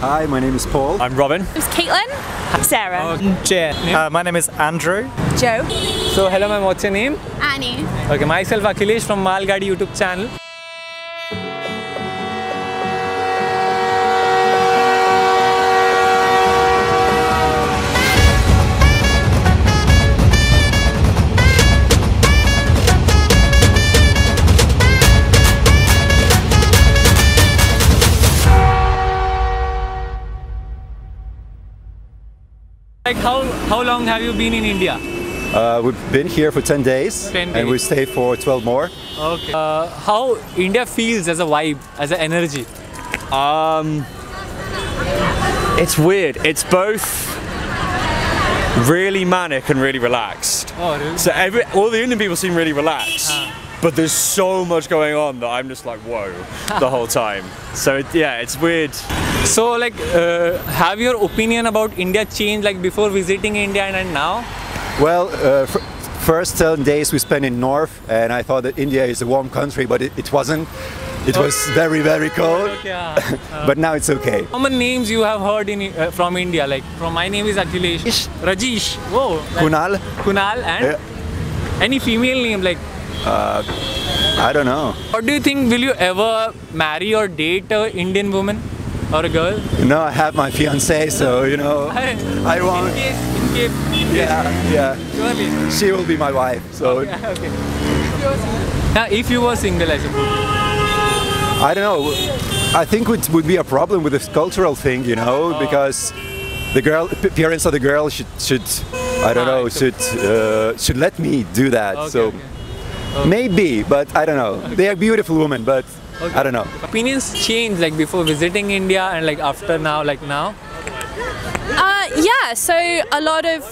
Hi, my name is Paul. I'm Robin. It's Caitlin. Sarah. Jay. My name is Andrew. Joe. So hello ma'am, what's your name? Annie. Okay, myself Akilesh from Maalgadi YouTube channel. Like how long have you been in India? We've been here for 10 days, 10 days. And we stay for 12 more. Okay. How India feels as a vibe, as an energy? It's weird. It's both really manic and really relaxed. Oh, really? So all the Indian people seem really relaxed, but there's so much going on that I'm just like, whoa, the whole time. So yeah, it's weird. So like, have your opinion about India changed like before visiting India and now? Well, first 10 days we spent in North, and I thought that India is a warm country, but it wasn't. It was very, very cold. Okay. But now it's okay. How many names you have heard in from India? Like, from my name is Akilesh, Rajesh, whoa, Kunal? Kunal, and any female name like? I don't know. What do you think? Will you ever marry or date an Indian woman or a girl? No, I have my fiancée, so you know, I won't. In case. Yeah. Surely. She will be my wife. So Okay. Now, if you were single, I suppose. I don't know. I think it would be a problem with this cultural thing, you know, because the parents of the girl should I don't know, should let me do that. Okay, so okay. maybe, but I don't know. They are beautiful women, but I don't know. Opinions change like before visiting India and like after now, like now? Yeah, so a lot of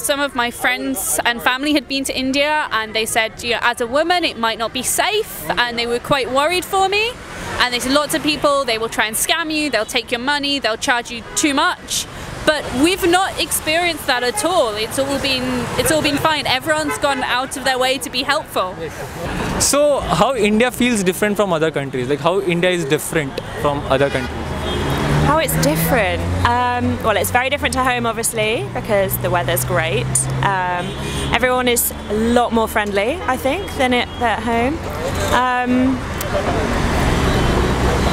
some of my friends and family had been to India, and they said, you know, as a woman it might not be safe, and they were quite worried for me. And they said lots of people, they will try and scam you, they'll take your money, they'll charge you too much. But we've not experienced that at all. It's all been fine. Everyone's gone out of their way to be helpful. So how India feels different from other countries? Like how India is different from other countries? How it's different? Well, it's very different to home, obviously, because the weather's great. Everyone is a lot more friendly, I think, than at home.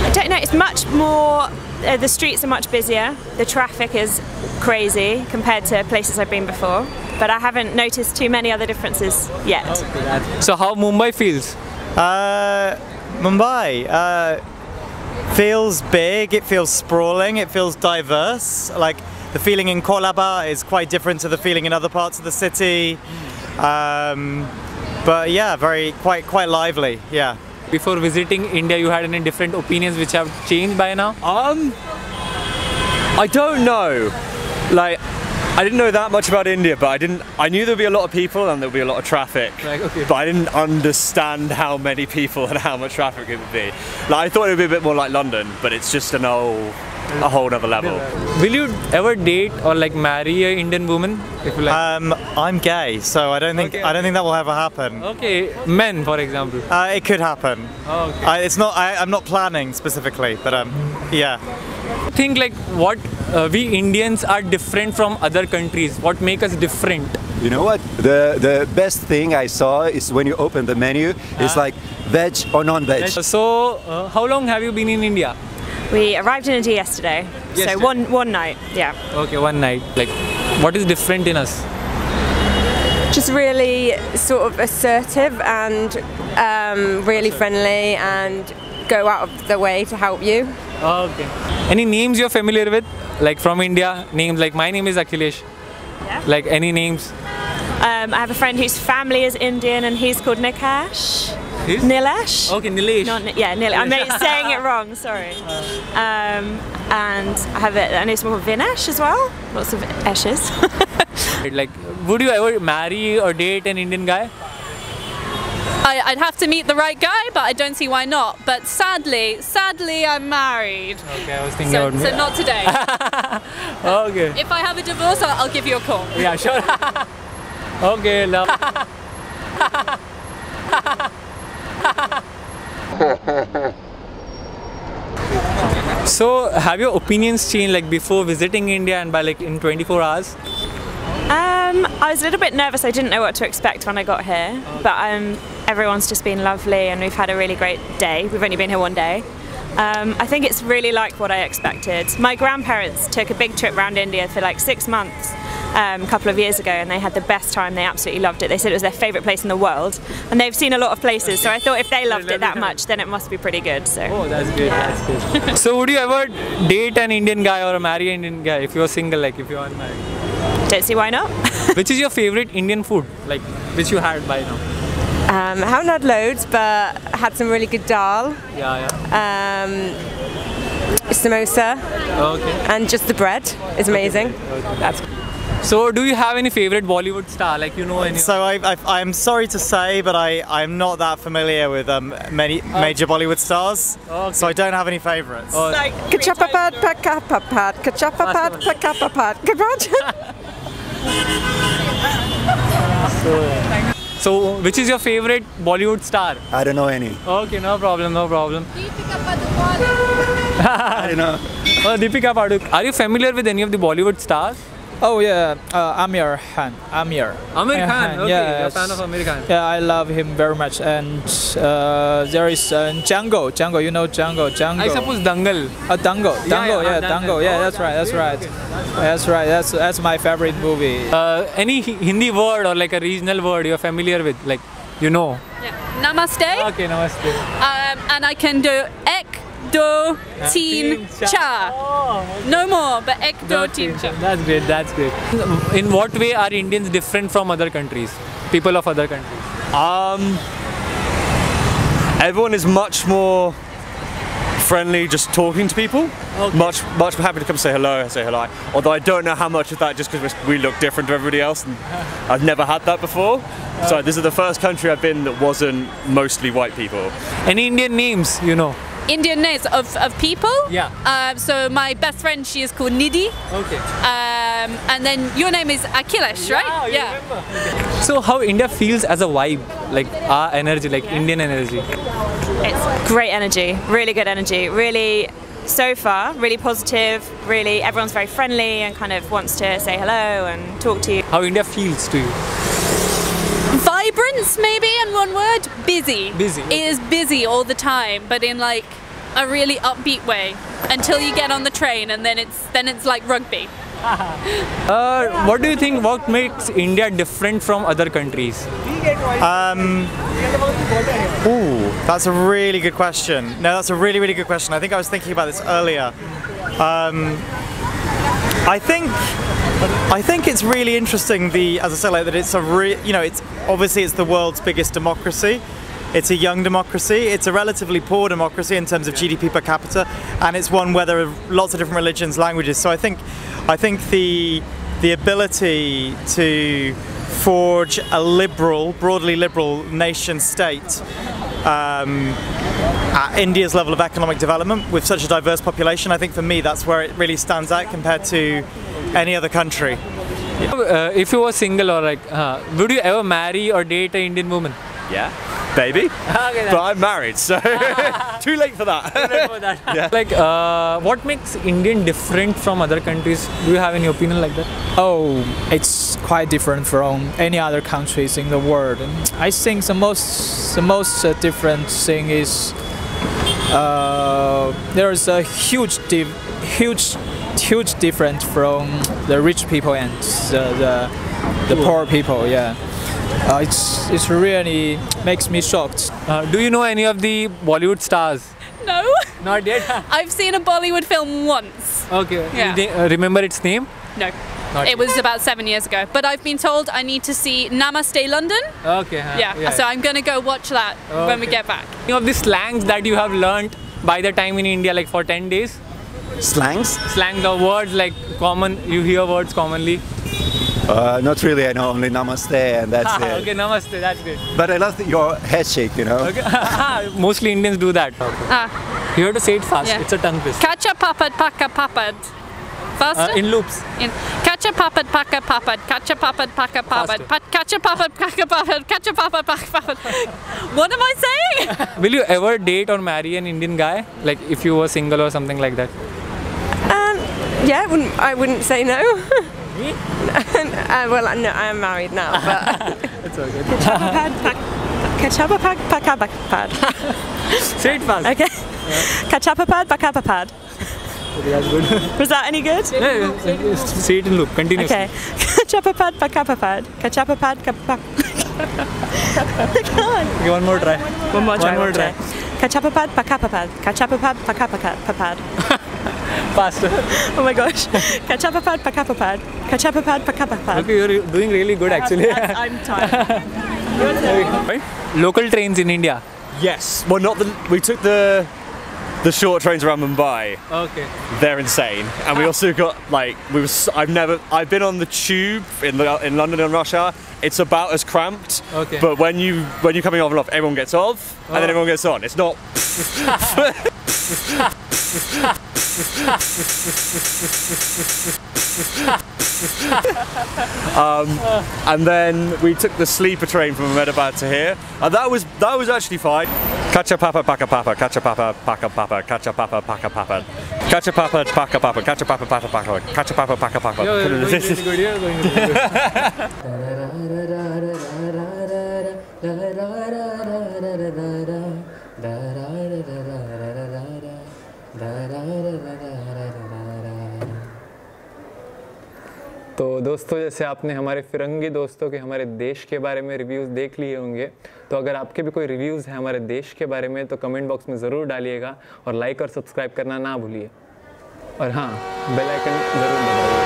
I don't know, it's much more, the streets are much busier, the traffic is crazy compared to places I've been before, but I haven't noticed too many other differences yet. So how Mumbai feels? Mumbai feels big, it feels sprawling, it feels diverse. Like the feeling in Kolaba is quite different to the feeling in other parts of the city. But yeah, quite lively, yeah. Before visiting India, you had any different opinions which have changed by now? I don't know. Like, I didn't know that much about India, but I knew there'd be a lot of people and there'd be a lot of traffic. Like, okay. But I didn't understand how many people and how much traffic it would be. Like, I thought it would be a bit more like London, but it's just a whole other level. Will you ever date or like marry an Indian woman? If you like? I'm gay, so I don't think that will ever happen. Okay, men, for example. It could happen. Okay. I'm not planning specifically, but yeah. I think like what we Indians are different from other countries. What make us different? You know what? The best thing I saw is when you open the menu, it's like veg or non-veg. So how long have you been in India? We arrived in India yesterday, so one night, yeah. Okay, one night. Like, what is different in us? Just really sort of assertive and really friendly, and go out of the way to help you. Okay. Any names you're familiar with? Like from India, names like my name is Akilesh. Yeah. Like any names? I have a friend whose family is Indian, and he's called Nikesh. Nilesh? Okay, Nilesh. Nilesh. I'm saying it wrong, sorry. And I have I know someone called Vinesh as well. Lots of Eshes. Like, would you ever marry or date an Indian guy? I'd have to meet the right guy, but I don't see why not. But sadly, I'm married. Okay, I was thinking about so not today. Okay. If I have a divorce, I'll give you a call. Yeah, sure. Okay, love. So have your opinions changed like before visiting India and by like in 24 hours? I was a little bit nervous. I didn't know what to expect when I got here, but everyone's just been lovely and we've had a really great day. We've only been here one day. I think it's really like what I expected. My grandparents took a big trip around India for like 6 months a couple of years ago, and they had the best time. They absolutely loved it. They said it was their favourite place in the world, and they've seen a lot of places, so I thought if they loved it that much, then it must be pretty good. So. Oh, that's good. That's good. So would you ever date an Indian guy or marry an Indian guy if you're single, like if you are married? Don't see why not. Which is your favourite Indian food, like which you had by now? Haven't had loads, but had some really good dal. Yeah. Samosa. Okay. And just the bread is amazing. Okay. That's good. So do you have any favourite Bollywood star, like you know any? So I'm sorry to say, but I'm not that familiar with many major Bollywood stars. Okay. So I don't have any favourites. Kachapapad, pakapapad, kachapapad, pakapapad, kapad. So which is your favourite Bollywood star? I don't know any. Okay, no problem. I don't know. Oh, Deepika Padukone. Are you familiar with any of the Bollywood stars? Oh yeah, Amir Khan. Amir Khan. Okay, yeah, you're a fan of Amir Khan. Yeah, I love him very much. And there is Django. Django, you know Django. I suppose Dangal. Dango. Yeah, Dango. Yeah, that's right. That's right. That's my favorite movie. Any Hindi word or like a regional word you're familiar with, like you know? Yeah. Namaste. Okay, namaste. And I can do ek, do, teen, cha. No more, but ek, do, teen, cha. That's great. In what way are Indians different from other countries? People of other countries? Everyone is much more friendly just talking to people. Okay. Much happy to come say hello, say hello. Although I don't know how much of that just because we look different to everybody else, and I've never had that before. So this is the first country I've been that wasn't mostly white people. Any Indian names you know? Indian names of people? Yeah. So my best friend, she is called Nidhi. Okay. And then your name is Akilesh, right? Yeah. Okay. So how India feels as a vibe, like our energy, like Indian energy? It's great energy, really good energy, really, so far, really positive, really, everyone's very friendly and kind of wants to say hello and talk to you. How India feels to you? Vibrance, maybe in one word. Busy. Busy. It is busy all the time, but in like a really upbeat way. Until you get on the train, and then it's like rugby. What do you think? What makes India different from other countries? That's a really good question. No, that's a really, really good question. I think I was thinking about this earlier. I think it's really interesting. As I said, like that it's it's obviously it's the world's biggest democracy. It's a young democracy. It's a relatively poor democracy in terms of GDP per capita, and it's one where there are lots of different religions, languages. So I think the ability to forge a broadly liberal nation state at India's level of economic development with such a diverse population, I think for me that's where it really stands out compared to any other country. If you were single or like, would you ever marry or date an Indian woman? Yeah, baby. Okay, but I'm married, so too late for that. Yeah. Like, what makes Indian different from other countries? Do you have any opinion like that? Oh, it's quite different from any other countries in the world. I think the most different thing is there is a huge difference from the rich people and the poor people. Yeah. It's really makes me shocked. Do you know any of the Bollywood stars? No. Not yet? I've seen a Bollywood film once. Okay. Yeah. Remember its name? No. Not it was about 7 years ago. But I've been told I need to see Namaste London. Okay. Yeah. So I'm going to go watch that when we get back. Any of the slangs that you have learned by the time in India, like for 10 days? Slangs? Slang, the words like common, you hear words commonly? Not really, I know only namaste and that's it. Okay, namaste, that's good. But I love your head shake, you know. Okay. Mostly Indians do that. You have to say it fast, Yeah. it's a tongue twist. Kacha papad, paka papad. Faster? In loops. In catch a papad, pack a papad, catch a papad, pack a papad, catch a papad, pack a papad, catch a papad, pack a papad. What am I saying? Will you ever date or marry an Indian guy? Like if you were single or something like that? Yeah, I wouldn't say no. Me? Well, no, I am married now, but It's all good. Kachapapad, pakapapad. Say it fast. Okay. Kachapapad, pakapapad. That's good. Was that any good? Yeah, say it in loop, continuously. Okay. Kachapapad, pakapapad. Kachapapad, kapap. Okay, one more try. One more try. One more try. Kachapapad, pakapapad. Kachapapad, pakapapad. Faster. Oh my gosh. Kachapapad, pakapapad. Kachapapad, pakapapad. Okay, you're doing really good actually. I'm tired. Right? Local trains in India. Yes. Well, not the. We took the short trains around Mumbai. Okay. They're insane, and we also got like I've been on the tube in London and Russia. It's about as cramped. Okay. But when you're coming off and off, everyone gets off, and then everyone gets on. It's not. And then we took the sleeper train from Ahmedabad to here, and that was actually fine. Catcha papa paka papa, catcha papa paka papa, catcha papa paka papa, catcha papa paka papa, catcha papa paka papa, catcha papa paka papa. You're going really good. You're going तो दोस्तों, जैसे आपने हमारे फिरंगी दोस्तों के हमारे देश के बारे में रिव्यूज़ देख लिए होंगे, तो अगर आपके भी कोई रिव्यूज़ हैं हमारे देश के बारे में तो कमेंट बॉक्स में ज़रूर डालिएगा और लाइक और सब्सक्राइब करना ना भूलिए और हाँ, बेल आइकन ज़रूर दबाइए।